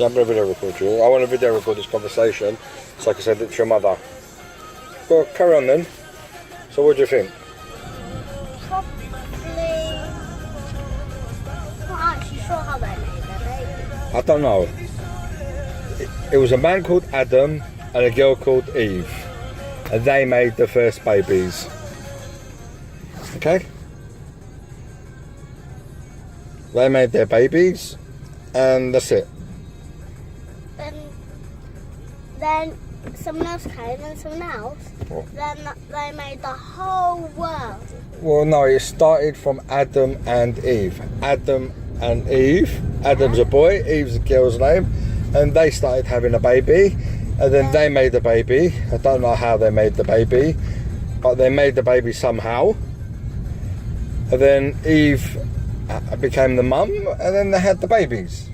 Yeah, I'm going to video record you. I want to video record this conversation so I can send it to your mother. Well, carry on then. So what do you think? Probably not actually sure how they made their baby. I don't know. It was a man called Adam and a girl called Eve. And they made the first babies. Okay? They made their babies and that's it. Then someone else came and someone else. What? Then they made the whole world. Well, no, it started from Adam and Eve. Adam and Eve. Adam's a boy, Eve's a girl's name. And they started having a baby. And then they made the baby. I don't know how they made the baby. But they made the baby somehow. And then Eve became the mum. And then they had the babies.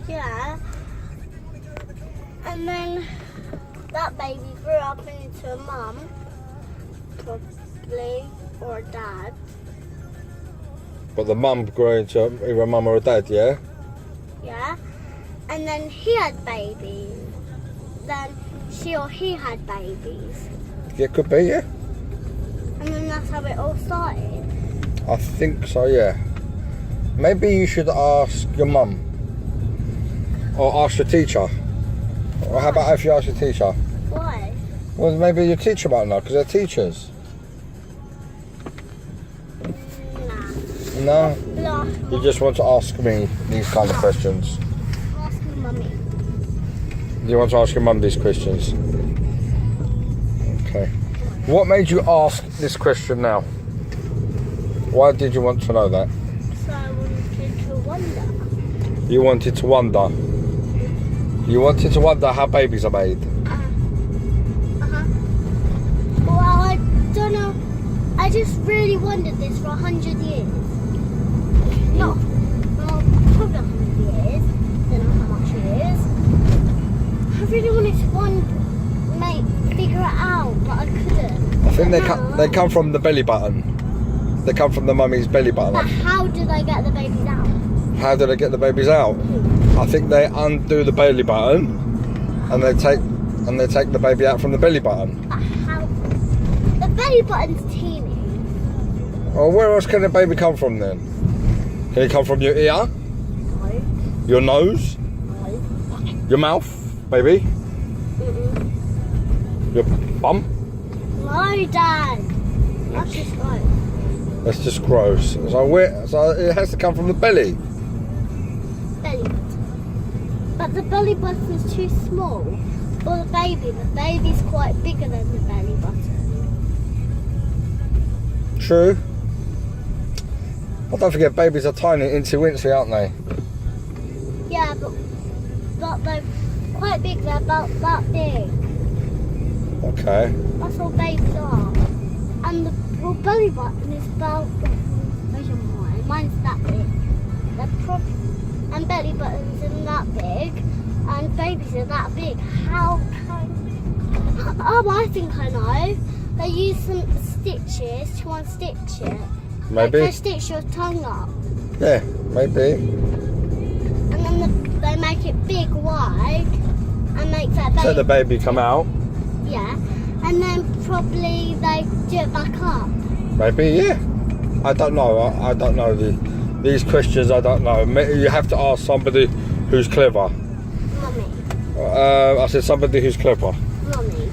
Yeah. And then that baby grew up into a mum, probably, or a dad. But the mum grew into either a mum or a dad, yeah? Yeah. And then he had babies. Then she or he had babies. Yeah, could be, yeah. And then that's how it all started. I think so, yeah. Maybe you should ask your mum. Or ask your teacher. Or how about if you ask your teacher? Why? Well, maybe your teacher might know, because they're teachers. Nah. No? You just want to ask me these kind of questions. Ask me, mummy. You want to ask your mum these questions? Okay. What made you ask this question now? Why did you want to know that? So I wanted to wonder. You wanted to wonder. You wanted to wonder how babies are made. Well, I don't know. I just really wondered this for 100 years. No, well, probably 100 years. Don't know how much it is. I really wanted to figure it out, but I couldn't. I think they come from the belly button. They come from the mummy's belly But button. how do they get the babies out? How do they get the babies out? I think they undo the belly button and they take the baby out from the belly button. But how? The belly button's teeny. Well, where else can the baby come from then? Can it come from your ear? No. Your nose? No. Your mouth? Maybe? Your bum? No, Dad. That's just gross. That's just gross. So it has to come from the belly. Belly button. But the belly button is too small for the baby. The baby's quite bigger than the belly button. True. But don't forget, babies are tiny, incy-wincy, aren't they? Yeah, but they're quite big. They're about that big. Okay. That's all babies are. And the belly button is about. Where's your mine? Mine's that big. And belly buttons are that big, and babies are that big. How can? Oh, I think I know. They use some stitches to unstitch it. Maybe. Like they stitch your tongue up, Yeah, maybe. and then they make it big, wide, and make that baby. Let the baby come out. Yeah, and then probably they do it back up. Maybe, yeah. I don't know. I don't know these questions. I don't know. You have to ask somebody who's clever. Mummy, I said somebody who's clever. mummy,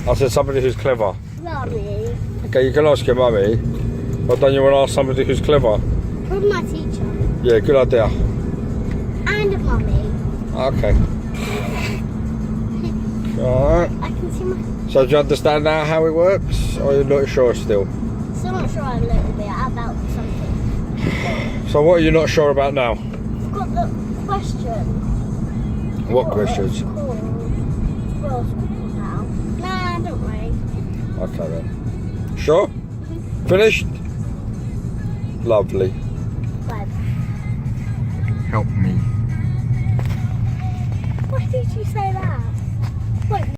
I said somebody who's clever. mummy. Okay, you can ask your mummy, but don't you want to ask somebody who's clever? Probably my teacher Yeah, good idea. and a mummy. Okay. Alright. I can see my. So do you understand now how it works? Or you're not sure still? Still not sure a little bit about something. So what are you not sure about now? I've got the question. What questions? Well, now. Nah, don't worry. Okay then. Sure? Finished? Lovely. Bye. Help me. Why did you say that? Wait.